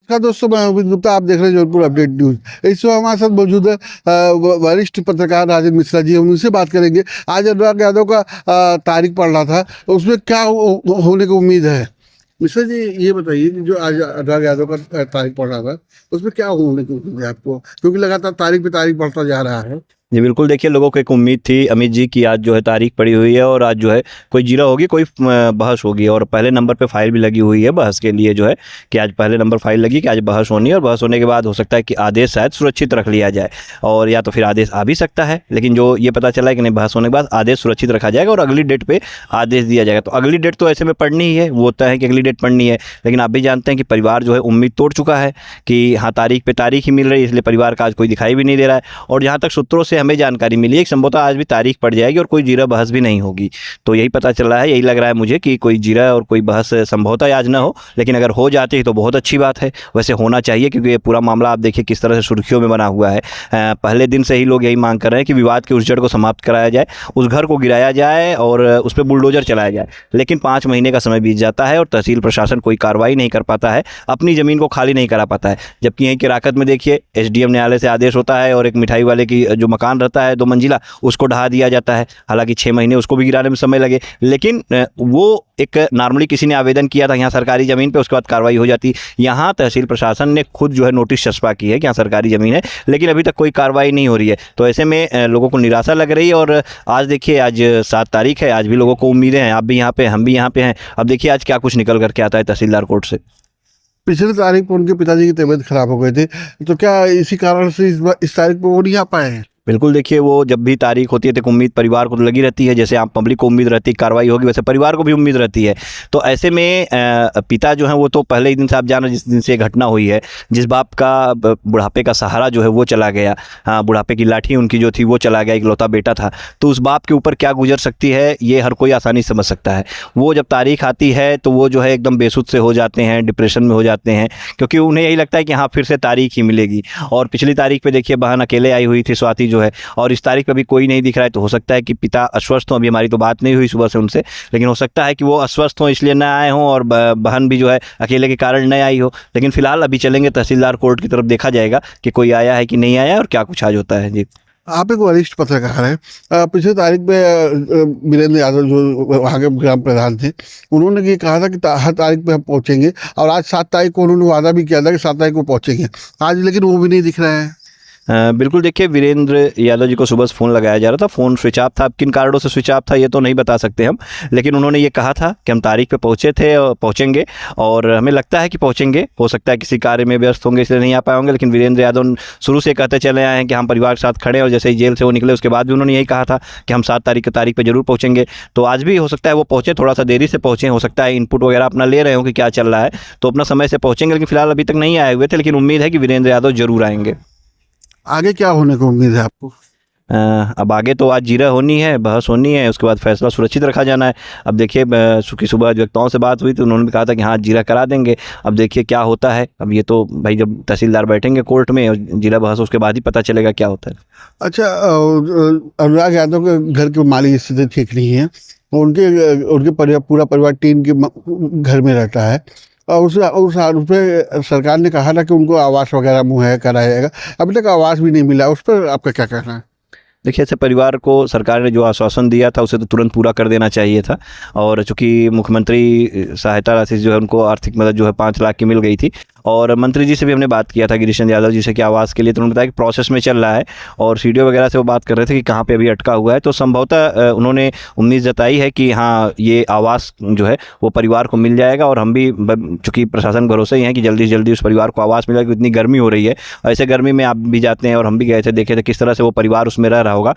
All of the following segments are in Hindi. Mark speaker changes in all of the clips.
Speaker 1: नमस्कार दोस्तों, मैं अमित गुप्ता। आप देख रहे हैं जौनपुर अपडेट न्यूज। इस समय हमारे साथ मौजूद है वरिष्ठ पत्रकार राजेंद्र मिश्रा जी। हम उनसे बात करेंगे। आज अनुराग यादव का तारीख पड़ रहा था, उसमें क्या होने की उम्मीद है? मिश्रा जी, ये बताइए कि जो आज अनुराग यादव का तारीख पड़ रहा था, उसमें क्या होने की उम्मीद है आपको? क्योंकि लगातार तारीख पे तारीख बढ़ता जा रहा है।
Speaker 2: जी बिल्कुल, देखिए लोगों को एक उम्मीद थी अमित जी की आज जो है तारीख पड़ी हुई है और आज जो है कोई जीरा होगी, कोई बहस होगी और पहले नंबर पे फाइल भी लगी हुई है बहस के लिए, जो है कि आज पहले नंबर फाइल लगी कि आज बहस होनी है और बहस होने के बाद हो सकता है कि आदेश शायद सुरक्षित रख लिया जाए और या तो फिर आदेश आ भी सकता है। लेकिन जो ये पता चला है कि नहीं, बहस होने के बाद आदेश सुरक्षित रखा जाएगा और अगली डेट पे आदेश दिया जाएगा। तो अगली डेट तो ऐसे में पढ़नी ही है, वो होता है कि अगली डेट पढ़नी है। लेकिन आप भी जानते हैं कि परिवार जो है उम्मीद तोड़ चुका है कि हाँ तारीख पे तारीख ही मिल रही है, इसलिए परिवार का आज कोई दिखाई भी नहीं दे रहा है। और जहाँ तक सूत्रों से हमें जानकारी मिली है, संभवतः आज भी तारीख पड़ जाएगी और कोई जीरा बहस भी नहीं होगी। तो यही पता चल रहा है, यही लग रहा है मुझे कि कोई जीरा और कोई बहस संभवतः आज ना हो, लेकिन अगर हो जाती है तो बहुत अच्छी बात है। वैसे होना चाहिए, क्योंकि ये पूरा मामला आप देखिए किस तरह से सुर्खियों में बना हुआ है। पहले दिन से ही लोग यही मांग कर रहे हैं कि विवाद के उस जड़ को समाप्त कराया जाए, उस घर को गिराया जाए और उस पर बुलडोजर चलाया जाए। लेकिन 5 महीने का समय बीत जाता है और तहसील प्रशासन कोई कार्रवाई नहीं कर पाता है, अपनी ज़मीन को खाली नहीं करा पाता है। जबकि यहीं के राकत में देखिए एसडीएम न्यायालय से आदेश होता है और एक मिठाई वाले की जो मकान रहता है 2 मंजिला, उसको ढहा दिया जाता है। हालांकि 6 महीने उसको भी गिराने में समय लगे, लेकिन वो एक नॉर्मली किसी ने आवेदन किया था यहाँ सरकारी ज़मीन पे, उसके बाद कार्रवाई हो जाती। यहाँ तहसील प्रशासन ने खुद जो है नोटिस चस्पा की है कि यहाँ सरकारी ज़मीन है, लेकिन अभी तक कोई कार्रवाई नहीं हो रही है। तो ऐसे में लोगों को निराशा लग रही है। और आज देखिए, आज 7 तारीख है, आज भी लोगों को उम्मीदें हैं। आप भी यहाँ पे, हम भी यहाँ पे हैं। अब देखिए आज क्या कुछ निकल करके आता है तहसीलदार कोर्ट से।
Speaker 1: पिछले तारीख पर उनके पिताजी की तबीयत खराब हो गई थी, तो क्या इसी कारण से इस तारीख पर वो नहीं आ पाए हैं?
Speaker 2: बिल्कुल, देखिए वो जब भी तारीख होती है तो एक उम्मीद परिवार को तो लगी रहती है। जैसे आप पब्लिक को उम्मीद रहती है कार्रवाई होगी, वैसे परिवार को भी उम्मीद रहती है। तो ऐसे में पिता जो हैं वो तो पहले ही दिन से, आप जान रहे जिस दिन से ये घटना हुई है, जिस बाप का बुढ़ापे का सहारा जो है वो चला गया, हाँ बुढ़ापे की लाठी उनकी जो थी वो चला गया, इकलौता बेटा था, तो उस बाप के ऊपर क्या गुजर सकती है ये हर कोई आसानी समझ सकता है। वो जब तारीख आती है तो वो जो है एकदम बेसुध से हो जाते हैं, डिप्रेशन में हो जाते हैं, क्योंकि उन्हें यही लगता है कि हाँ फिर से तारीख ही मिलेगी। और पिछली तारीख पर देखिए बहन अकेले आई हुई थी, स्वाति जो है, और इस तारीख पे अभी कोई नहीं दिख रहा है। तो हो सकता है कि पिता अस्वस्थ हों, अभी हमारी तो बात नहीं हुई सुबह से उनसे, लेकिन हो सकता है कि वो अस्वस्थ हों इसलिए न आए हों और बहन भी जो है अकेले के कारण न आई हो। लेकिन फिलहाल अभी चलेंगे तहसीलदार कोर्ट की तरफ, देखा जाएगा कि कोई आया है कि नहीं आया और क्या कुछ आज होता है। जी,
Speaker 1: आप एक वरिष्ठ पत्रकार हैं। पिछले तारीख पे वीरेंद्र यादव जो वहाँ के ग्राम प्रधान थे, उन्होंने ये कहा था कि हर तारीख पे हम पहुँचेंगे, और आज 7 तारीख को उन्होंने वादा भी किया था कि 7 तारीख को पहुँचेंगे। आज लेकिन वो भी नहीं दिख रहा है।
Speaker 2: बिल्कुल, देखिए वीरेंद्र यादव जी को सुबह से फ़ोन लगाया जा रहा था, फ़ोन स्विच ऑफ था। अब किन कारणों से स्विच ऑफ था ये तो नहीं बता सकते हम, लेकिन उन्होंने ये कहा था कि हम तारीख पे पहुँचे थे और पहुँचेंगे, और हमें लगता है कि पहुँचेंगे। हो सकता है किसी कार्य में व्यस्त होंगे इसलिए नहीं आ पाए होंगे, लेकिन वीरेंद्र यादव शुरू से कहते चले आए हैं कि हम परिवार के साथ खड़े हैं। और जैसे ही जेल से वो निकले उसके बाद भी उन्होंने यही कहा था कि हम 7 तारीख की तारीख पर जरूर पहुँचेंगे। तो आज भी हो सकता है वो पहुँचे, थोड़ा सा देरी से पहुँचे, हो सकता है इनपुट वगैरह अपना ले रहे हो कि क्या चल रहा है, तो अपना समय से पहुँचेंगे। लेकिन फिलहाल अभी तक नहीं आए हुए थे, लेकिन उम्मीद है कि वीरेंद्र यादव जरूर आएंगे।
Speaker 1: आगे क्या होने की उम्मीद है आपको?
Speaker 2: अब आगे तो आज जीरा होनी है, बहस होनी है, उसके बाद फैसला सुरक्षित रखा जाना है। अब देखिए सुखी सुबह जो वक्ताओं से बात हुई तो उन्होंने भी कहा था कि हाँ जीरा करा देंगे। अब देखिए क्या होता है। अब ये तो भाई जब तहसीलदार बैठेंगे कोर्ट में और जीरा बहस, उसके बाद ही पता चलेगा क्या होता है।
Speaker 1: अच्छा, अनुराग यादव के घर के माली स्थिति ठीक नहीं है, उनके पूरा परिवार टीम के घर में रहता है, और उस पे सरकार ने कहा था कि उनको आवास वगैरह मुहैया कराया जाएगा। अभी तक आवास भी नहीं मिला, उस पर आपका क्या कहना है?
Speaker 2: देखिए, ऐसे परिवार को सरकार ने जो आश्वासन दिया था उसे तो तुरंत पूरा कर देना चाहिए था। और चूँकि मुख्यमंत्री सहायता राशि जो है उनको आर्थिक मदद जो है 5 लाख की मिल गई थी, और मंत्री जी से भी हमने बात किया था गिरीश चंद्र यादव जी से कि आवास के लिए, तो उन्होंने बताया कि प्रोसेस में चल रहा है। और सीडीओ वगैरह से वो बात कर रहे थे कि कहाँ पे अभी अटका हुआ है। तो संभवतः उन्होंने उम्मीद जताई है कि हाँ ये आवास जो है वो परिवार को मिल जाएगा। और हम भी चूँकि प्रशासन भरोसे ही हैं कि जल्दी से जल्दी उस परिवार को आवास मिलेगा, क्योंकि इतनी गर्मी हो रही है। ऐसे गर्मी में आप भी जाते हैं और हम भी गए थे, देखे थे किस तरह से वो परिवार उसमें रह रहा होगा,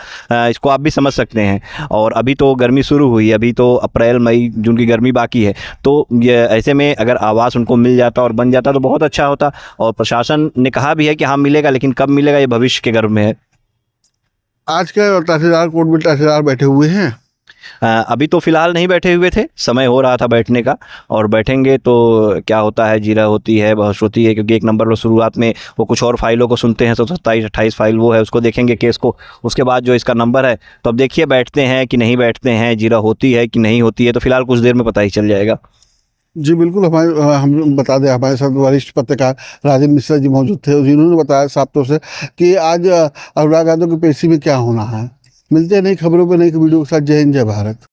Speaker 2: इसको आप भी समझ सकते हैं। और अभी तो गर्मी शुरू हुई है, अभी तो अप्रैल मई जून की गर्मी बाकी है। तो ये ऐसे में अगर आवास उनको मिल जाता और बन जाता तो बहुत अच्छा होता। और प्रशासन ने कहा भी है कि हाँ मिलेगा, लेकिन कब मिलेगा ये भविष्य के गर्भ में है।
Speaker 1: आज के तहसीलदार कोर्ट में तहसीलदार बैठे हुए हैं?
Speaker 2: अभी तो फिलहाल नहीं बैठे हुए थे, समय हो रहा था बैठने का, और बैठेंगे तो क्या होता है, जीरा होती है, बहस होती है। क्योंकि एक नंबर पर शुरुआत में वो कुछ और फाइलों को सुनते हैं, 27-28 फाइल वो है, उसको देखेंगे केस को, उसके बाद जो इसका नंबर है। तो अब देखिए बैठते हैं कि नहीं बैठते हैं, जीरा होती है कि नहीं होती है, तो फिलहाल कुछ देर में पता ही चल जाएगा।
Speaker 1: जी बिल्कुल, हम बता दें, हमारे साथ वरिष्ठ पत्रकार राजन मिश्रा जी मौजूद थे, जिन्होंने बताया साफ तौर से कि आज अनुराग यादव की पेशी में क्या होना है। मिलते हैं नई खबरों पर नई वीडियो के साथ। जय हिंद, जय भारत।